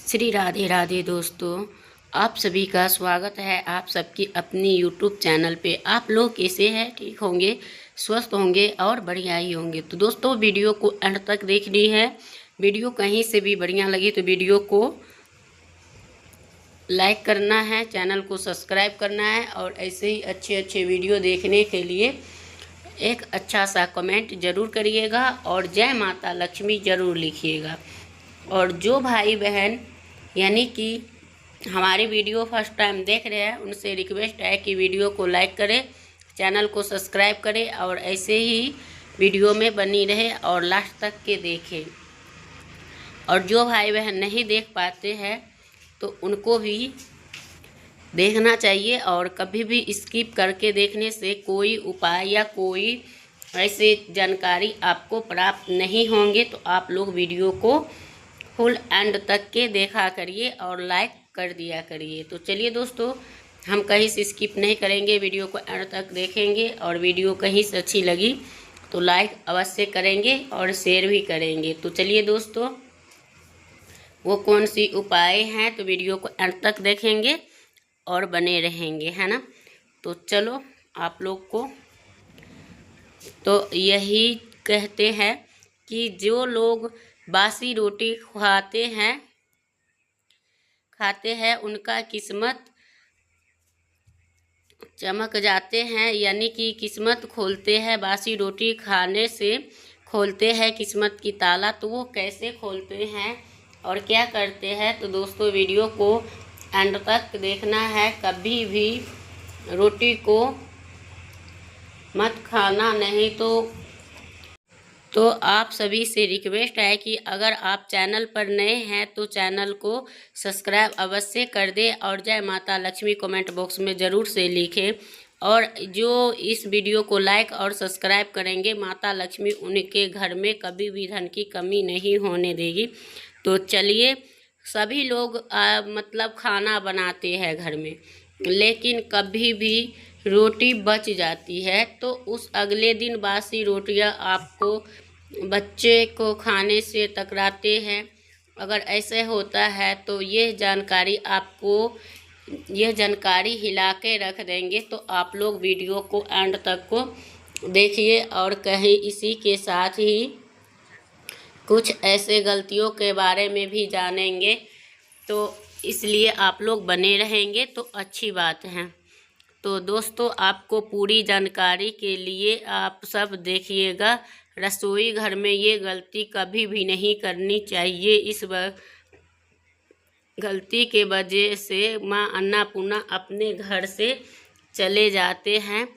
श्री राधे राधे दोस्तों, आप सभी का स्वागत है आप सबकी अपनी यूट्यूब चैनल पे। आप लोग कैसे हैं? ठीक होंगे, स्वस्थ होंगे और बढ़िया ही होंगे। तो दोस्तों, वीडियो को एंड तक देखनी है। वीडियो कहीं से भी बढ़िया लगी तो वीडियो को लाइक करना है, चैनल को सब्सक्राइब करना है और ऐसे ही अच्छे अच्छे वीडियो देखने के लिए एक अच्छा सा कमेंट ज़रूर करिएगा और जय माता लक्ष्मी ज़रूर लिखिएगा। और जो भाई बहन यानी कि हमारी वीडियो फर्स्ट टाइम देख रहे हैं, उनसे रिक्वेस्ट है कि वीडियो को लाइक करें, चैनल को सब्सक्राइब करें और ऐसे ही वीडियो में बनी रहे और लास्ट तक के देखें। और जो भाई बहन नहीं देख पाते हैं तो उनको भी देखना चाहिए। और कभी भी स्किप करके देखने से कोई उपाय या कोई ऐसे जानकारी आपको प्राप्त नहीं होंगे। तो आप लोग वीडियो को फुल एंड तक के देखा करिए और लाइक कर दिया करिए। तो चलिए दोस्तों, हम कहीं से स्किप नहीं करेंगे, वीडियो को एंड तक देखेंगे और वीडियो कहीं से अच्छी लगी तो लाइक अवश्य करेंगे और शेयर भी करेंगे। तो चलिए दोस्तों, वो कौन सी उपाय हैं तो वीडियो को एंड तक देखेंगे और बने रहेंगे, है ना। तो चलो, आप लोग को तो यही कहते हैं कि जो लोग बासी रोटी खाते हैं उनका किस्मत चमक जाते हैं, यानी कि किस्मत खोलते हैं। बासी रोटी खाने से खोलते हैं किस्मत की ताला। तो वो कैसे खोलते हैं और क्या करते हैं तो दोस्तों, वीडियो को एंड तक देखना है। कभी भी रोटी को मत खाना, नहीं तो आप सभी से रिक्वेस्ट है कि अगर आप चैनल पर नए हैं तो चैनल को सब्सक्राइब अवश्य कर दें और जय माता लक्ष्मी कमेंट बॉक्स में ज़रूर से लिखें। और जो इस वीडियो को लाइक और सब्सक्राइब करेंगे, माता लक्ष्मी उनके घर में कभी भी धन की कमी नहीं होने देगी। तो चलिए, सभी लोग मतलब खाना बनाते हैं घर में, लेकिन कभी भी रोटी बच जाती है तो उस अगले दिन बासी रोटियां आपको बच्चे को खाने से टकराते हैं। अगर ऐसे होता है तो यह जानकारी हिला के रख देंगे। तो आप लोग वीडियो को एंड तक को देखिए और कहीं इसी के साथ ही कुछ ऐसे गलतियों के बारे में भी जानेंगे, तो इसलिए आप लोग बने रहेंगे तो अच्छी बात है। तो दोस्तों, आपको पूरी जानकारी के लिए आप सब देखिएगा। रसोई घर में ये गलती कभी भी नहीं करनी चाहिए। इस गलती के वजह से माँ अन्नपूर्णा अपने घर से चले जाते हैं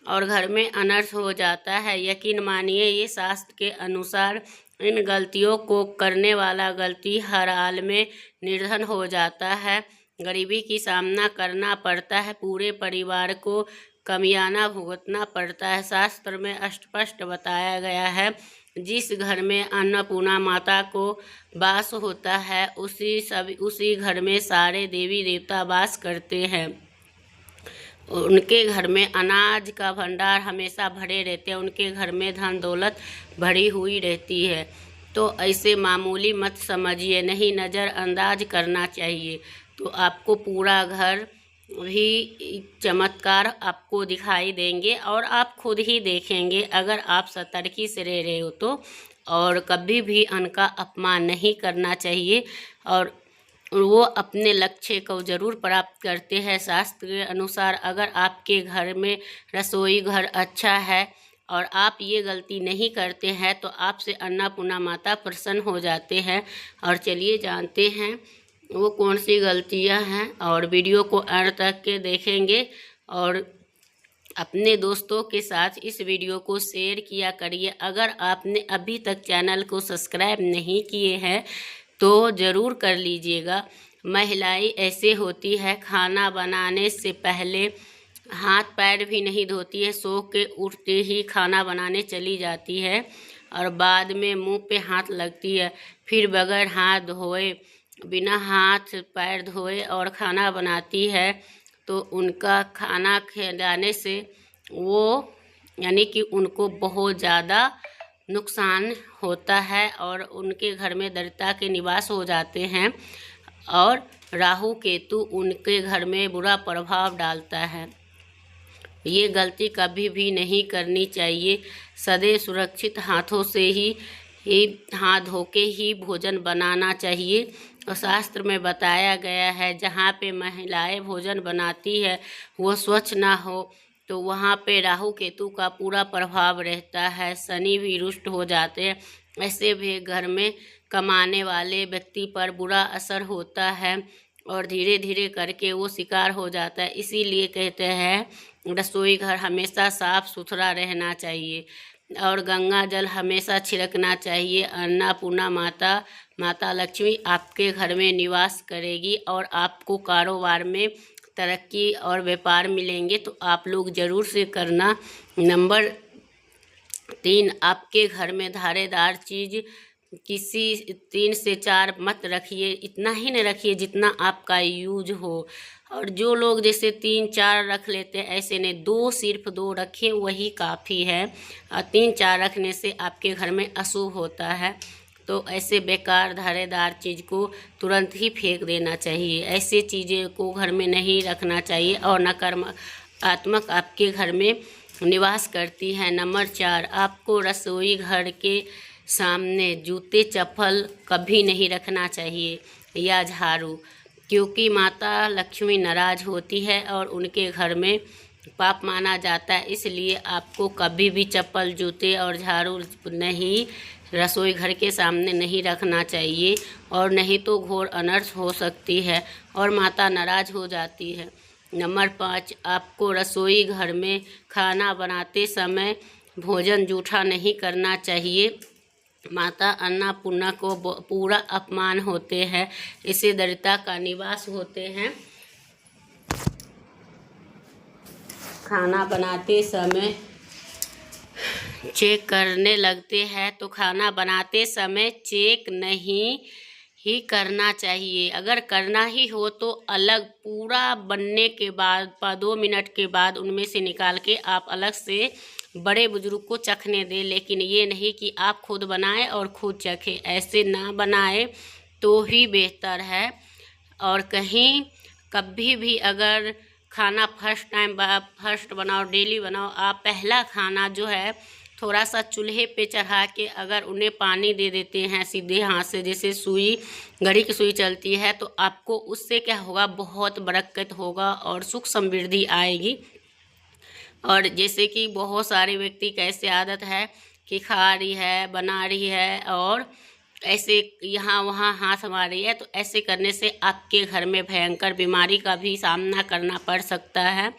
और घर में अनर्थ हो जाता है। यकीन मानिए, ये शास्त्र के अनुसार इन गलतियों को करने वाला गलती हर हाल में निर्धन हो जाता है, गरीबी की सामना करना पड़ता है, पूरे परिवार को कमियाना भुगतना पड़ता है। शास्त्र में स्पष्ट बताया गया है, जिस घर में अन्नपूर्णा माता को वास होता है उसी घर में सारे देवी देवता वास करते हैं। उनके घर में अनाज का भंडार हमेशा भरे रहते हैं, उनके घर में धन दौलत भरी हुई रहती है। तो ऐसे मामूली मत समझिए, नहीं नज़रअंदाज करना चाहिए। तो आपको पूरा घर भी चमत्कार आपको दिखाई देंगे और आप खुद ही देखेंगे अगर आप सतर्की से रह रहे हो तो। और कभी भी अन्न का अपमान नहीं करना चाहिए और वो अपने लक्ष्य को ज़रूर प्राप्त करते हैं। शास्त्र के अनुसार अगर आपके घर में रसोई घर अच्छा है और आप ये गलती नहीं करते हैं तो आपसे अन्नपूर्णा माता प्रसन्न हो जाते हैं। और चलिए जानते हैं वो कौन सी गलतियां हैं और वीडियो को एंड तक के देखेंगे और अपने दोस्तों के साथ इस वीडियो को शेयर किया करिए। अगर आपने अभी तक चैनल को सब्सक्राइब नहीं किए हैं तो ज़रूर कर लीजिएगा। महिलाएं ऐसे होती है, खाना बनाने से पहले हाथ पैर भी नहीं धोती है, सो के उठते ही खाना बनाने चली जाती है और बाद में मुंह पे हाथ लगती है, फिर बगैर हाथ धोए बिना हाथ पैर धोए और खाना बनाती है। तो उनका खाना खिलाने से वो यानी कि उनको बहुत ज़्यादा नुकसान होता है और उनके घर में दरिद्रता के निवास हो जाते हैं। और राहु केतु उनके घर में बुरा प्रभाव डालता है। ये गलती कभी भी नहीं करनी चाहिए। सदैव सुरक्षित हाथों से ही हाथ धो के ही भोजन बनाना चाहिए। और शास्त्र में बताया गया है जहाँ पे महिलाएं भोजन बनाती है वो स्वच्छ ना हो तो वहाँ पे राहु केतु का पूरा प्रभाव रहता है, शनि भी रुष्ट हो जाते हैं। ऐसे भी घर में कमाने वाले व्यक्ति पर बुरा असर होता है और धीरे धीरे करके वो शिकार हो जाता है। इसीलिए कहते हैं रसोई घर हमेशा साफ सुथरा रहना चाहिए और गंगा जल हमेशा छिड़कना चाहिए। अन्नपूर्णा माता लक्ष्मी आपके घर में निवास करेगी और आपको कारोबार में तरक्की और व्यापार मिलेंगे, तो आप लोग ज़रूर से करना। नंबर 3, आपके घर में धारेदार चीज़ किसी 3 से 4 मत रखिए, इतना ही न रखिए जितना आपका यूज हो। और जो लोग जैसे 3-4 रख लेते हैं ऐसे नहीं, 2 सिर्फ 2 रखें वही काफ़ी है। और 3-4 रखने से आपके घर में अशुभ होता है, तो ऐसे बेकार धारेदार चीज़ को तुरंत ही फेंक देना चाहिए। ऐसे चीज़ें को घर में नहीं रखना चाहिए और नकारात्मक आपके घर में निवास करती है। नंबर 4, आपको रसोई घर के सामने जूते चप्पल कभी नहीं रखना चाहिए या झाड़ू, क्योंकि माता लक्ष्मी नाराज होती है और उनके घर में पाप माना जाता है। इसलिए आपको कभी भी चप्पल, जूते और झाड़ू नहीं रसोई घर के सामने नहीं रखना चाहिए, और नहीं तो घोर अनर्थ हो सकती है और माता नाराज हो जाती है। नंबर 5, आपको रसोई घर में खाना बनाते समय भोजन जूठा नहीं करना चाहिए। माता अन्नपूर्णा को पूरा अपमान होते हैं, इसे दरिद्रता का निवास होते हैं। खाना बनाते समय चेक करने लगते हैं, तो खाना बनाते समय चेक नहीं ही करना चाहिए। अगर करना ही हो तो अलग पूरा बनने के बाद 2 मिनट के बाद उनमें से निकाल के आप अलग से बड़े बुजुर्ग को चखने दें, लेकिन ये नहीं कि आप खुद बनाएं और खुद चखें। ऐसे ना बनाएं तो ही बेहतर है। और कहीं कभी भी अगर खाना फर्स्ट बनाओ, डेली बनाओ, आप पहला खाना जो है थोड़ा सा चूल्हे पे चढ़ा के अगर उन्हें पानी दे देते हैं सीधे हाथ से, जैसे सुई, घड़ी की सुई चलती है, तो आपको उससे क्या होगा, बहुत बरकत होगा और सुख समृद्धि आएगी। और जैसे कि बहुत सारे व्यक्ति कैसे आदत है कि खा रही है, बना रही है और ऐसे यहाँ वहाँ हाथ मार रही है, तो ऐसे करने से आपके घर में भयंकर बीमारी का भी सामना करना पड़ सकता है।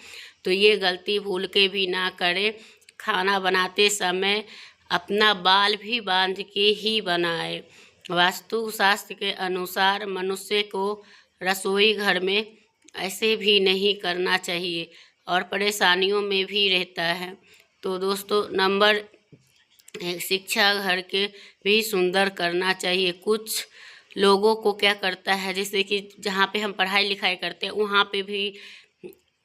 तो ये गलती भूल के भी ना करें। खाना बनाते समय अपना बाल भी बांध के ही बनाए। वास्तु शास्त्र के अनुसार मनुष्य को रसोई घर में ऐसे भी नहीं करना चाहिए और परेशानियों में भी रहता है। तो दोस्तों, नंबर 1, शिक्षा घर के भी सुंदर करना चाहिए। कुछ लोगों को क्या करता है, जैसे कि जहाँ पे हम पढ़ाई लिखाई करते हैं वहाँ पे भी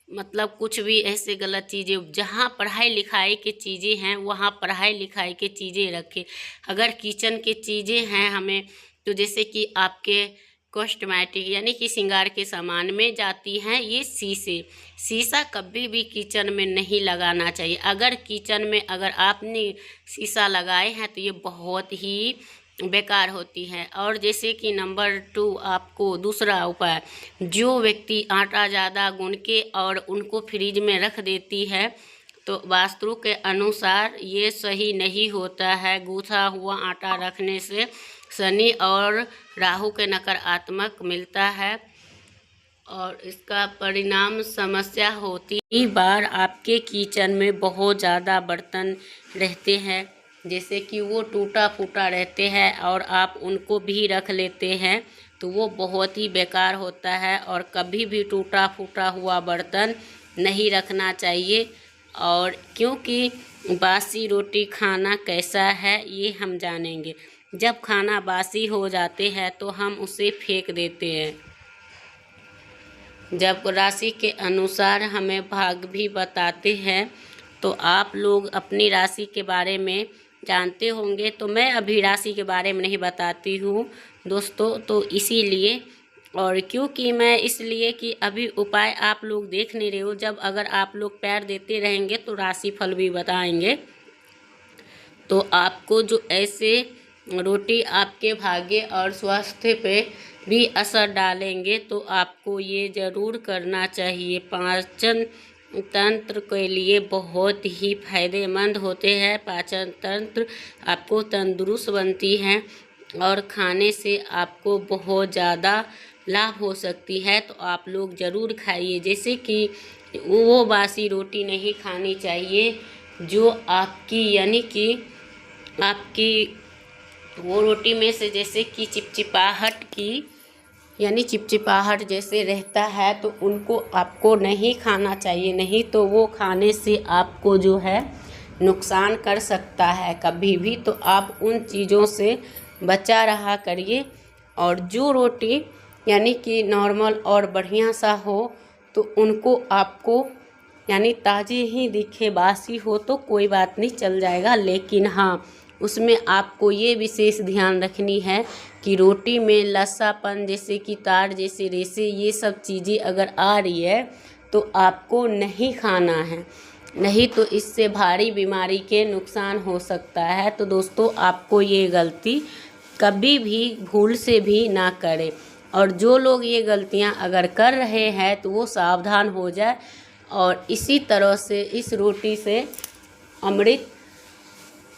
मतलब कुछ भी ऐसे गलत चीज़ें, जहाँ पढ़ाई लिखाई की चीज़ें हैं वहाँ पढ़ाई लिखाई की चीज़ें रखें। अगर किचन की चीज़ें हैं हमें, तो जैसे कि आपके कॉस्मेटिक यानी कि श्रृंगार के सामान में जाती हैं ये शीशा कभी भी किचन में नहीं लगाना चाहिए। अगर किचन में अगर आपने शीशा लगाए हैं तो ये बहुत ही बेकार होती है। और जैसे कि नंबर 2, आपको दूसरा उपाय, जो व्यक्ति आटा ज़्यादा गूंद के और उनको फ्रिज में रख देती है, तो वास्तु के अनुसार ये सही नहीं होता है। गूंथा हुआ आटा रखने से शनि और राहु के नकारात्मक मिलता है और इसका परिणाम समस्या होती बार आपके किचन में बहुत ज़्यादा बर्तन रहते हैं, जैसे कि वो टूटा फूटा रहते हैं और आप उनको भी रख लेते हैं, तो वो बहुत ही बेकार होता है। और कभी भी टूटा फूटा हुआ बर्तन नहीं रखना चाहिए। और क्योंकि बासी रोटी खाना कैसा है ये हम जानेंगे। जब खाना बासी हो जाते हैं तो हम उसे फेंक देते हैं। जब राशि के अनुसार हमें भाग भी बताते हैं, तो आप लोग अपनी राशि के बारे में जानते होंगे, तो मैं अभी राशि के बारे में नहीं बताती हूँ दोस्तों, तो इसीलिए और क्योंकि मैं इसलिए कि अभी उपाय आप लोग देख नहीं रहे हो, जब अगर आप लोग प्यार देते रहेंगे तो राशि फल भी बताएंगे। तो आपको जो ऐसे रोटी आपके भाग्य और स्वास्थ्य पे भी असर डालेंगे, तो आपको ये ज़रूर करना चाहिए। पाचन तंत्र के लिए बहुत ही फायदेमंद होते हैं। पाचन तंत्र आपको तंदुरुस्त बनती हैं और खाने से आपको बहुत ज़्यादा लाभ हो सकती है। तो आप लोग ज़रूर खाइए। जैसे कि वो बासी रोटी नहीं खानी चाहिए जो आपकी यानी कि आपकी वो रोटी में से जैसे कि चिपचिपाहट की यानी चिपचिपाहट जैसे रहता है, तो उनको आपको नहीं खाना चाहिए। नहीं तो वो खाने से आपको जो है नुकसान कर सकता है कभी भी। तो आप उन चीज़ों से बचा रहा करिए। और जो रोटी यानी कि नॉर्मल और बढ़िया सा हो तो उनको आपको यानी ताज़ी ही दिखे, बासी हो तो कोई बात नहीं, चल जाएगा। लेकिन हाँ, उसमें आपको ये विशेष ध्यान रखनी है कि रोटी में लसापन जैसे कि तार जैसे रेसे ये सब चीज़ें अगर आ रही है तो आपको नहीं खाना है, नहीं तो इससे भारी बीमारी के नुकसान हो सकता है। तो दोस्तों, आपको ये गलती कभी भी भूल से भी ना करें। और जो लोग ये गलतियां अगर कर रहे हैं तो वो सावधान हो जाए। और इसी तरह से इस रोटी से अमृत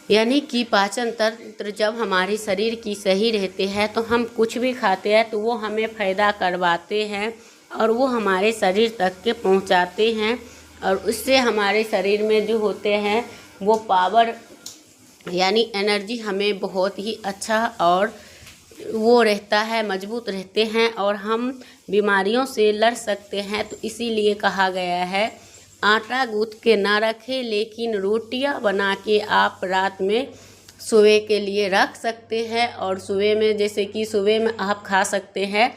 यानी कि पाचन तंत्र जब हमारे शरीर की सही रहते हैं तो हम कुछ भी खाते हैं तो वो हमें फ़ायदा करवाते हैं और वो हमारे शरीर तक के पहुंचाते हैं। और उससे हमारे शरीर में जो होते हैं वो पावर यानी एनर्जी हमें बहुत ही अच्छा और वो रहता है, मजबूत रहते हैं और हम बीमारियों से लड़ सकते हैं। तो इसीलिए कहा गया है आटा गूँथ के ना रखें, लेकिन रोटियां बना के आप रात में सुबह के लिए रख सकते हैं। और सुबह में जैसे कि सुबह में आप खा सकते हैं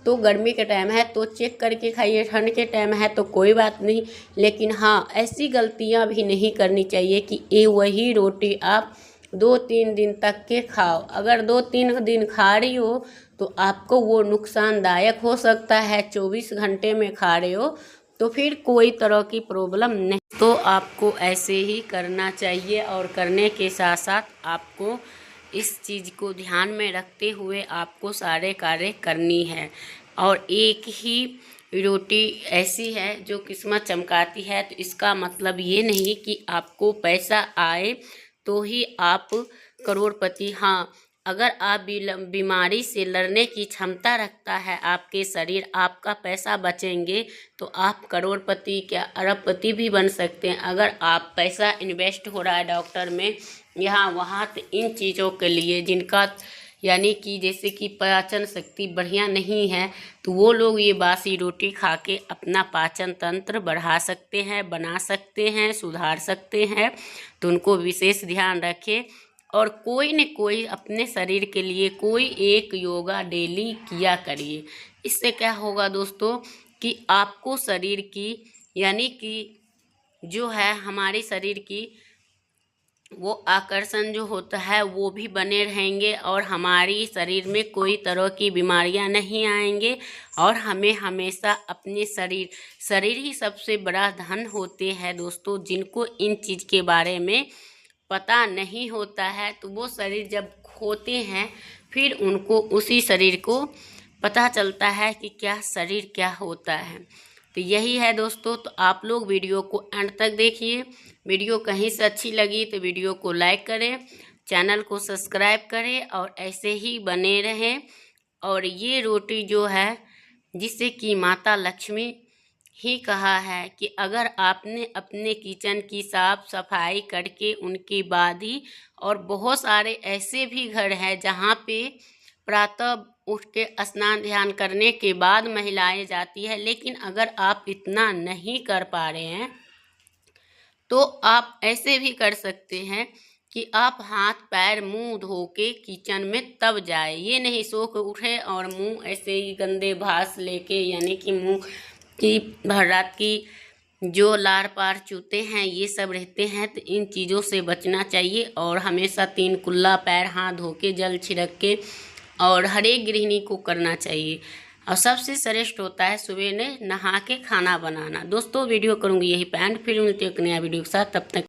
तो गर्मी के टाइम है तो चेक करके खाइए, ठंड के टाइम है तो कोई बात नहीं। लेकिन हाँ, ऐसी गलतियां भी नहीं करनी चाहिए कि ये वही रोटी आप 2-3 दिन तक के खाओ। अगर 2-3 दिन खा रही हो तो आपको वो नुकसानदायक हो सकता है। 24 घंटे में खा रहे हो तो फिर कोई तरह की प्रॉब्लम नहीं। तो आपको ऐसे ही करना चाहिए और करने के साथ साथ आपको इस चीज़ को ध्यान में रखते हुए आपको सारे कार्य करनी है। और एक ही रोटी ऐसी है जो किस्मत चमकाती है, तो इसका मतलब ये नहीं कि आपको पैसा आए तो ही आप करोड़पति। हाँ, अगर आप बीमारी से लड़ने की क्षमता रखता है आपके शरीर, आपका पैसा बचेंगे तो आप करोड़पति क्या अरबपति भी बन सकते हैं। अगर आप पैसा इन्वेस्ट हो रहा है डॉक्टर में यहाँ वहाँ, तो इन चीज़ों के लिए जिनका यानी कि जैसे कि पाचन शक्ति बढ़िया नहीं है तो वो लोग ये बासी रोटी खा के अपना पाचन तंत्र बढ़ा सकते हैं, बना सकते हैं, सुधार सकते हैं। तो उनको विशेष ध्यान रखें और कोई न कोई अपने शरीर के लिए कोई एक योगा डेली किया करिए। इससे क्या होगा दोस्तों कि आपको शरीर की यानी कि जो है हमारे शरीर की वो आकर्षण जो होता है वो भी बने रहेंगे और हमारी शरीर में कोई तरह की बीमारियां नहीं आएंगे। और हमें हमेशा अपने शरीर ही सबसे बड़ा धन होते हैं दोस्तों। जिनको इन चीज़ के बारे में पता नहीं होता है तो वो शरीर जब खोते हैं फिर उनको उसी शरीर को पता चलता है कि क्या शरीर क्या होता है। तो यही है दोस्तों। तो आप लोग वीडियो को एंड तक देखिए। वीडियो कहीं से अच्छी लगी तो वीडियो को लाइक करें, चैनल को सब्सक्राइब करें और ऐसे ही बने रहें। और ये रोटी जो है जिसे कि माता लक्ष्मी ही कहा है कि अगर आपने अपने किचन की साफ सफाई करके उनके बाद ही, और बहुत सारे ऐसे भी घर हैं जहाँ पे प्रातः उठ के स्नान ध्यान करने के बाद महिलाएं जाती है, लेकिन अगर आप इतना नहीं कर पा रहे हैं तो आप ऐसे भी कर सकते हैं कि आप हाथ पैर मुंह धो के किचन में तब जाए। ये नहीं सो के उठे और मुंह ऐसे ही गंदे भास लेके यानी कि मुंह की भर रात की जो लार पार चूते हैं ये सब रहते हैं। तो इन चीज़ों से बचना चाहिए और हमेशा 3 कुल्ला पैर हाथ धो के जल छिड़क के और हर एक गृहिणी को करना चाहिए। और सबसे श्रेष्ठ होता है सुबह ने नहा के खाना बनाना। दोस्तों वीडियो करूँगी यही पे एंड, फिर मिलती हूँ एक नया वीडियो के साथ, तब तक